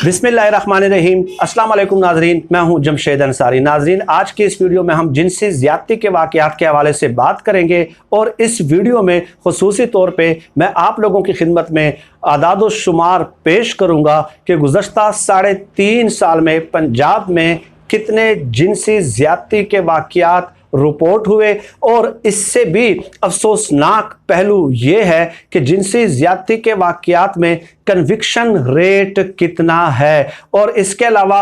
बिस्मिल्लाहिर्रहमानिर्रहीम। अस्सलाम वालेकुम नाजरीन, मैं हूं जमशेद अंसारी। नाजरीन, आज की इस वीडियो में हम जिनसी ज़्यादती के वाक़यात के हवाले से बात करेंगे और इस वीडियो में खुसूसी तौर पे मैं आप लोगों की खिदमत में आदाद व शुमार पेश करूंगा कि गुज़श्ता 3.5 साल में पंजाब में कितने जिनसी ज़्यादती के वाक़यात रिपोर्ट हुए और इससे भी अफसोसनाक पहलू ये है कि जिनसी ज़्यादती के वाक़यात में कन्विक्शन रेट कितना है और इसके अलावा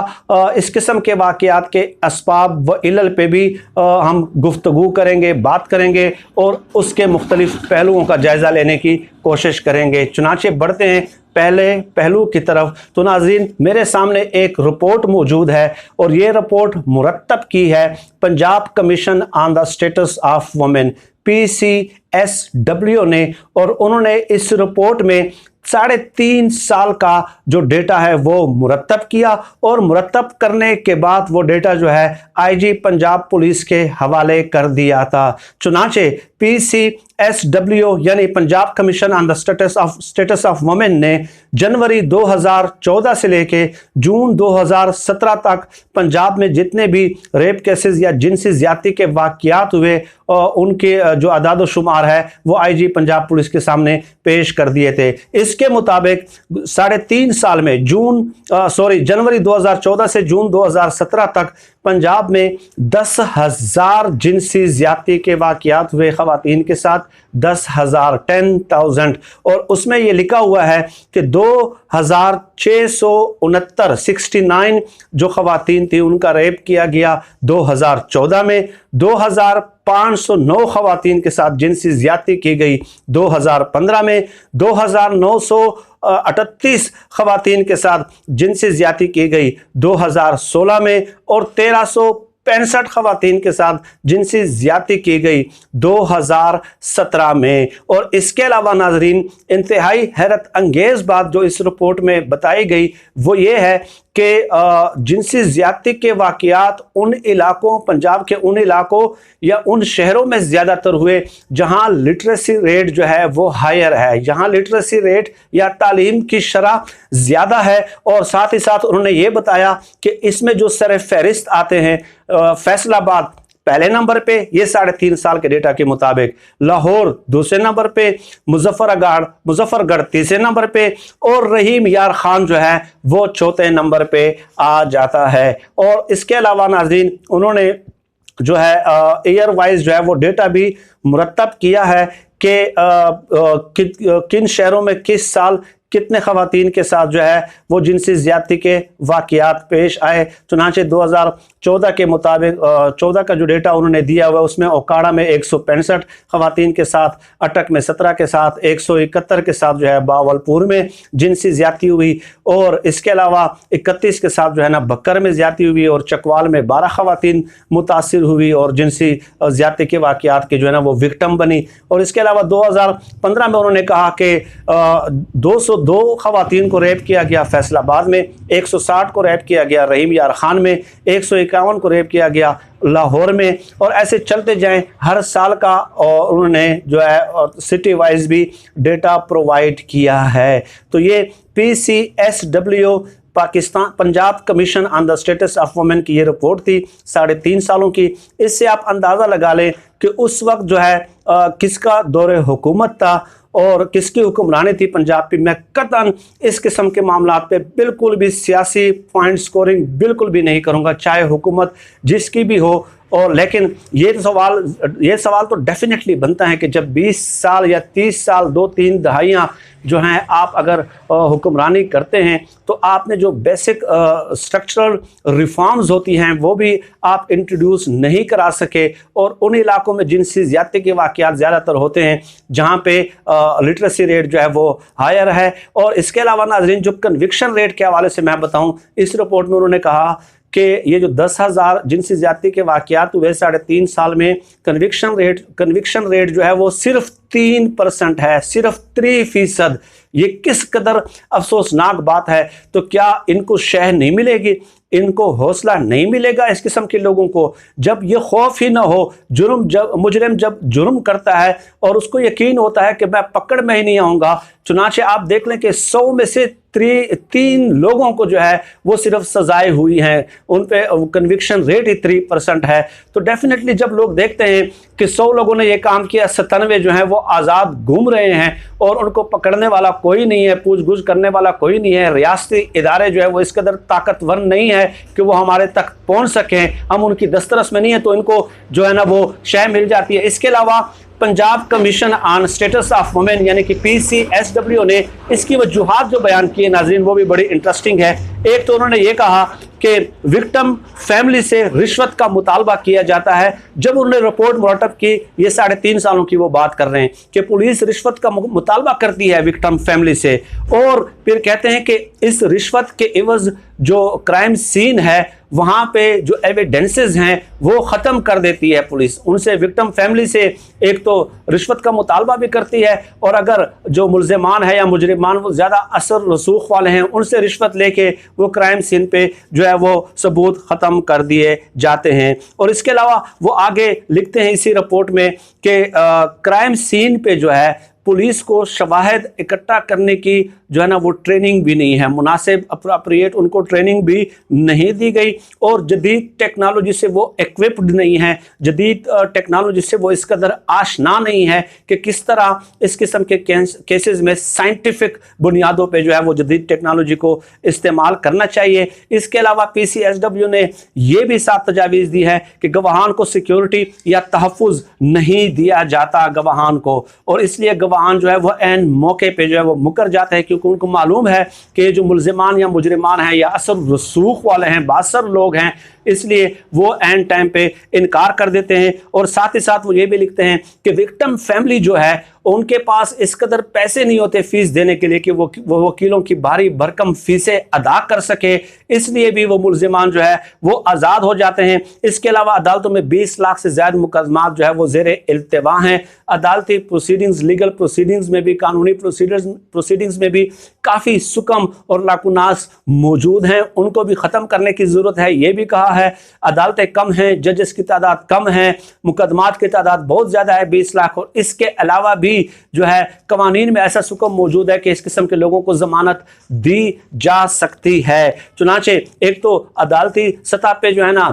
इस किस्म के वाक़यात के असबाब व इलल पे भी हम गुफ्तगू करेंगे, बात करेंगे और उसके मुख्तलिफ पहलुओं का जायज़ा लेने की कोशिश करेंगे। चुनांचे बढ़ते हैं पहले पहलू की तरफ। तो नाज़रीन, मेरे सामने एक रिपोर्ट मौजूद है और ये रिपोर्ट मुरतब की है Punjab commission on the status of women PCSW ने, और उन्होंने इस रिपोर्ट में 3.5 साल का जो डेटा है वो मुरतब किया और मुरतब करने के बाद वो डेटा जो है IG पंजाब पुलिस के हवाले कर दिया था। चुनांचे PCSW यानी Punjab commission on the status of women ने जनवरी 2014 से लेके जून 2017 तक पंजाब में जितने भी रेप केसेस या जिनसी ज़्यादती के वाक़यात हुए उनके जो आदाद शुमार है वो IG पंजाब पुलिस के सामने पेश कर दिए थे। इसके मुताबिक 3.5 साल में जनवरी 2014 से जून 2017 तक पंजाब में 10,000 जिनसी ज़्यादती के वाक़यात हुए ख़वातीन के साथ, 10,000 और उसमें ये लिखा हुआ है कि 2,669 जो ख़वातीन थी उनका रेप किया गया 2014 में, 2,509 ख़वातीन के साथ जिनसी ज़्यादती की गई 2015 में, 2,938 ख़वातीन के साथ जिनसी ज़्यादती की गई 2016 में और 1,365 ख़वातीन के साथ जिनसी ज़्यादती की गई 2017 में। और इसके अलावा नाजरीन, इंतहाई हैरत अंगेज़ बात जो इस रिपोर्ट में बताई गई वो ये है कि जिनसी ज़्यादती के वाक़यात उन इलाकों, पंजाब के उन इलाकों या उन शहरों में ज़्यादातर हुए जहां लिटरेसी रेट जो है वो हायर है, जहां लिटरेसी रेट या तालीम की शरह ज़्यादा है। और साथ ही साथ उन्होंने ये बताया कि इसमें जो सर फहरिस्त आते हैं फैसलाबाद पहले नंबर पे ये 3.5 साल के डेटा के मुताबिक, लाहौर दूसरे नंबर पे, मुजफ्फरगढ़ तीसरे नंबर पे और रहीम यार खान जो है वो चौथे नंबर पे आ जाता है। और इसके अलावा नाज़रीन, उन्होंने जो है ईयर वाइज जो है वो डेटा भी मुरतब किया है कि किन शहरों में किस साल कितने ख़वातीन के साथ जो है वो जिनसी ज़्यादती के वाक़यात पेश आए। चुनांचे 2014 के मुताबिक 14 का जो डेटा उन्होंने दिया हुआ है उसमें ओकाड़ा में 165 ख़वातीन के साथ, अटक में 17 के साथ, 171 के साथ जो है बावलपुर में जिनसी ज़्यादती हुई और इसके अलावा 31 के साथ जो है ना बक्कर में ज़्यादती हुई और चकवाल में 12 ख़वातीन मुतासिर हुई और जिनसी ज़्यादती के वाक़यात के जो है ना वो विक्टिम बनी। और इसके अलावा 2015 में उन्होंने कहा कि 202 ख़वातीन को रेप किया गया फैसलाबाद में, 160 को रेप किया गया रहीम यार खान में, 151 को रेप किया गया लाहौर में और ऐसे चलते जाएं हर साल का। और उन्होंने जो है सिटी वाइज भी डेटा प्रोवाइड किया है। तो ये PCSW Punjab commission on the status of women की ये रिपोर्ट थी 3.5 सालों की। इससे आप अंदाज़ा लगा लें कि उस वक्त जो है किसका दौरे हुकूमत था और किसकी हुक्मरानी थी पंजाब की। मैं कतन इस किस्म के मामलात पे बिल्कुल भी सियासी पॉइंट स्कोरिंग बिल्कुल भी नहीं करूँगा, चाहे हुकूमत जिसकी भी हो। और लेकिन ये सवाल तो डेफिनेटली बनता है कि जब 20 साल या 30 साल 2-3 दहाइयाँ जो हैं आप अगर हुक्मरानी करते हैं तो आपने जो बेसिक स्ट्रक्चरल रिफॉर्म्स होती हैं वो भी आप इंट्रोड्यूस नहीं करा सके। और उन इलाकों में जिनसी ज़्यादती के वाक़यात ज़्यादातर होते हैं जहाँ पे लिटरेसी रेट जो है वो हायर है। और इसके अलावा नाज़रीन, जो कन्विक्शन रेट के हवाले से मैं बताऊँ, इस रिपोर्ट में उन्होंने कहा कि ये जो 10,000 जिनसी ज़्यादती के वाक़यात हुए 3.5 साल में, कन्विक्शन रेट जो है वो सिर्फ 3% है, सिर्फ 3%। ये किस कदर अफसोसनाक बात है। तो क्या इनको शह नहीं मिलेगी, इनको हौसला नहीं मिलेगा इस किस्म के लोगों को, जब ये खौफ ही ना हो। मुजरिम जब जुर्म करता है और उसको यकीन होता है कि मैं पकड़ में ही नहीं आऊँगा, चुनाचे आप देख लें कि 100 में से 3 लोगों को जो है वो सिर्फ सजाएं हुई हैं, उन पे कन्विक्शन रेट ही 3% है। तो डेफिनेटली जब लोग देखते हैं कि 100 लोगों ने ये काम किया, 97 जो हैं वो आज़ाद घूम रहे हैं और उनको पकड़ने वाला कोई नहीं है, पूछ-गुछ करने वाला कोई नहीं है, रियासती इदारे जो है वो इस कदर ताकतवर नहीं है कि वो हमारे तक पहुँच सकें, हम उनकी दस्तरस में नहीं है, तो इनको जो है ना वो शय मिल जाती है। इसके अलावा Punjab commission on status of women यानी कि PCSW ने इसकी वजूहात जो बयान किए नाज़रीन वो भी बड़ी इंटरेस्टिंग है। एक तो उन्होंने ये कहा कि विक्टिम फैमिली से रिश्वत का मुतालबा किया जाता है। जब उन्होंने रिपोर्ट मुरतब की, ये 3.5 सालों की वो बात कर रहे हैं कि पुलिस रिश्वत का मुतालबा करती है विक्टिम फैमिली से, और फिर कहते हैं कि इस रिश्वत के एवज जो क्राइम सीन है वहाँ पे जो एविडेंसेस हैं वो ख़त्म कर देती है पुलिस। उनसे विक्टिम फैमिली से एक तो रिश्वत का मुतालबा भी करती है, और अगर जो मुल्ज़िमान है या मुजरिमान वो ज़्यादा असर रसूख वाले हैं उनसे रिश्वत लेके वो क्राइम सीन पे जो है वो सबूत ख़त्म कर दिए जाते हैं। और इसके अलावा वो आगे लिखते हैं इसी रिपोर्ट में कि क्राइम सीन पे जो है पुलिस को शवाहिद इकट्ठा करने की जो है ना वो ट्रेनिंग भी नहीं है, मुनासिब अप्रोप्रिएट उनको ट्रेनिंग भी नहीं दी गई, और जदीद टेक्नोलॉजी से वो इक्विप्ड नहीं है, जदीद टेक्नोलॉजी से वो इस कदर आशना नहीं है कि किस तरह इस किस्म के केसेस में साइंटिफिक बुनियादों पे जो है वो जदीद टेक्नोलॉजी को इस्तेमाल करना चाहिए। इसके अलावा PCSW ने यह भी साफ तजावीज़ दी है कि गवाहान को सिक्योरिटी या तहफ़्फ़ुज़ नहीं दिया जाता गवाहान को, और इसलिए गवाहान जो है वो ऐन मौके पे जो है वो मुकर जाते हैं, क्योंकि उनको मालूम है कि जो मुल्ज़िमान या मुजरिमान हैं या असर रसूख वाले हैं, बासर लोग हैं, इसलिए वो एंड टाइम पे इनकार कर देते हैं। और साथ ही साथ वो ये भी लिखते हैं कि विक्टिम फैमिली जो है उनके पास इस कदर पैसे नहीं होते फीस देने के लिए कि वो वकीलों की भारी भरकम फीसें अदा कर सके, इसलिए भी वो मुल्ज़िमान जो है वो आज़ाद हो जाते हैं। इसके अलावा अदालतों में 20 लाख से ज़्यादा मुकदमात जो है वो ज़ेरे इल्तिवा हैं। अदालती प्रोसीडिंग्स, लीगल प्रोसीडिंग्स में भी, कानूनी प्रोसीडिंग्स में भी काफ़ी सुकम और लाकुनास मौजूद हैं, उनको भी ख़त्म करने की ज़रूरत है। ये भी कहा है अदालतें कम हैं, जजेस की तादाद कम है, मुकदमात की तादाद बहुत ज़्यादा है 20 लाख, और इसके अलावा भी जो है कवानीन में ऐसा सुकम मौजूद है कि इस किस्म के लोगों को जमानत दी जा सकती है। चुनाचे एक तो अदालती सतह पे जो है ना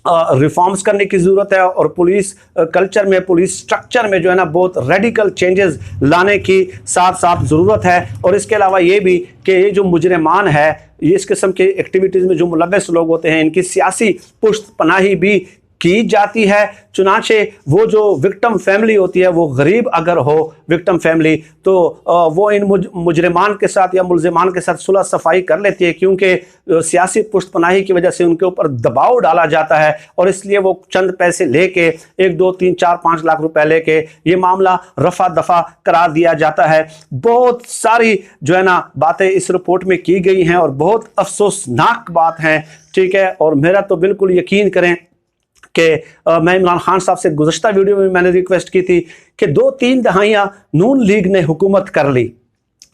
रिफॉर्म्स करने की ज़रूरत है, और पुलिस कल्चर में, पुलिस स्ट्रक्चर में जो है ना बहुत रेडिकल चेंजेस लाने की साथ साथ ज़रूरत है। और इसके अलावा ये भी कि ये जो मुजरिमान है, ये इस किस्म के एक्टिविटीज़ में जो मुलव्वस लोग होते हैं, इनकी सियासी पुश्त पनाही भी की जाती है। चुनाचे वो जो विक्टिम फैमिली होती है, वो गरीब अगर हो विक्टिम फैमिली, तो वो इन मुजरिमान के साथ या मुल्ज़िमान के साथ सुलह सफाई कर लेती है, क्योंकि सियासी पुश्त पनाही की वजह से उनके ऊपर दबाव डाला जाता है, और इसलिए वो चंद पैसे लेके 1, 2, 3, 4, 5 लाख रुपए लेके ये मामला रफा दफा करा दिया जाता है। बहुत सारी जो है ना बातें इस रिपोर्ट में की गई हैं और बहुत अफसोसनाक बात है, ठीक है। और मेरा तो बिल्कुल यकीन करें कि मैं इमरान खान साहब से गुज़श्ता वीडियो में मैंने रिक्वेस्ट की थी कि 2-3 दहाइयाँ नून लीग ने हुकूमत कर ली,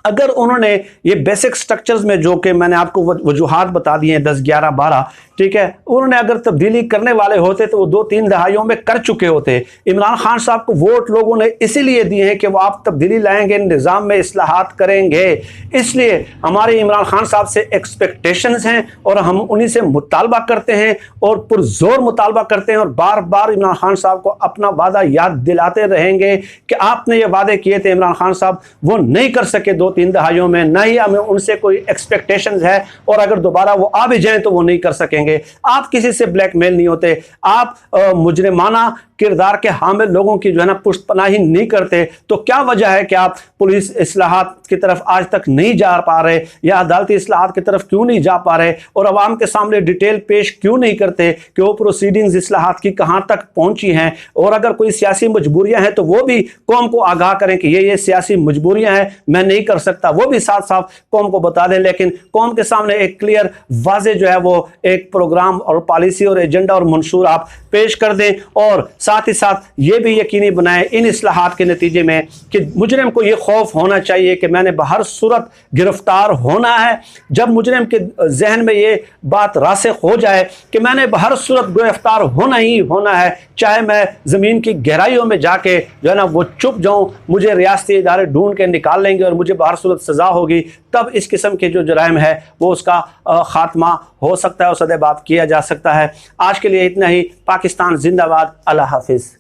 अगर उन्होंने ये बेसिक स्ट्रक्चर्स में जो कि मैंने आपको वजूहात बता दिए हैं 10, 11, 12, ठीक है, उन्होंने अगर तब्दीली करने वाले होते तो वो 2-3 दहाइयों में कर चुके होते। इमरान खान साहब को वोट लोगों ने इसीलिए दिए हैं कि वो आप तब्दीली लाएंगे, निज़ाम में इस्लाहात करेंगे, इसलिए हमारे इमरान खान साहब से एक्सपेक्टेशंस हैं और हम उन्हीं से मुतालबा करते हैं और पुरजोर मुतालबा करते हैं, और बार बार इमरान खान साहब को अपना वादा याद दिलाते रहेंगे कि आपने ये वादे किए थे इमरान खान साहब, वो नहीं कर सके 2-3 दहाइयों में, न ही हमें उनसे कोई एक्सपेक्टेशंस है, और अगर दोबारा वो आ भी जाएं तो वो नहीं कर सकेंगे। आप किसी से ब्लैकमेल नहीं होते, आप मुजरिमाना किरदार के हामिल लोगों की जो है ना पुश्त पनाही नहीं करते, तो क्या वजह है कि आप पुलिस इस्लाहात की तरफ आज तक नहीं जा पा रहे, या अदालती इस्लाहात की तरफ क्यों नहीं जा पा रहे, और अवाम के सामने डिटेल पेश क्यों नहीं करते कि वो प्रोसीडिंग्स इस्लाहात की कहाँ तक पहुंची हैं, और अगर कोई सियासी मजबूरियां हैं तो वो भी कौम को आगाह करें कि ये सियासी मजबूरियां हैं, मैं नहीं कर सकता, वो भी साथ साथ कौम को बता दें, लेकिन कौम के सामने एक क्लियर वाज़े जो है वो एक प्रोग्राम और पॉलिसी और एजेंडा और मंशूर आप पेश कर दें। और ساتھ ہی ساتھ یہ بھی یقینی بنائیں ان اصلاحات کے نتیجے میں کہ مجرم کو یہ خوف ہونا چاہیے کہ میں نے بہر صورت گرفتار ہونا ہے۔ جب مجرم کے ذہن میں یہ بات راسخ ہو جائے کہ میں نے بہر صورت گرفتار ہونا ہی ہونا ہے، چاہے میں زمین کی گہرائیوں میں جا کے جو ہے نا وہ چھپ جاؤں، مجھے ریاستی ادارے ڈھونڈ کے نکال لیں گے اور مجھے بہر صورت سزا ہوگی، تب اس قسم کے جو جرائم ہے وہ اس کا خاتمہ ہو سکتا ہے اور سدِ باب کیا جا سکتا ہے۔ آج کے لیے اتنا ہی۔ پاکستان زندہ باد۔ اللہ حافظ۔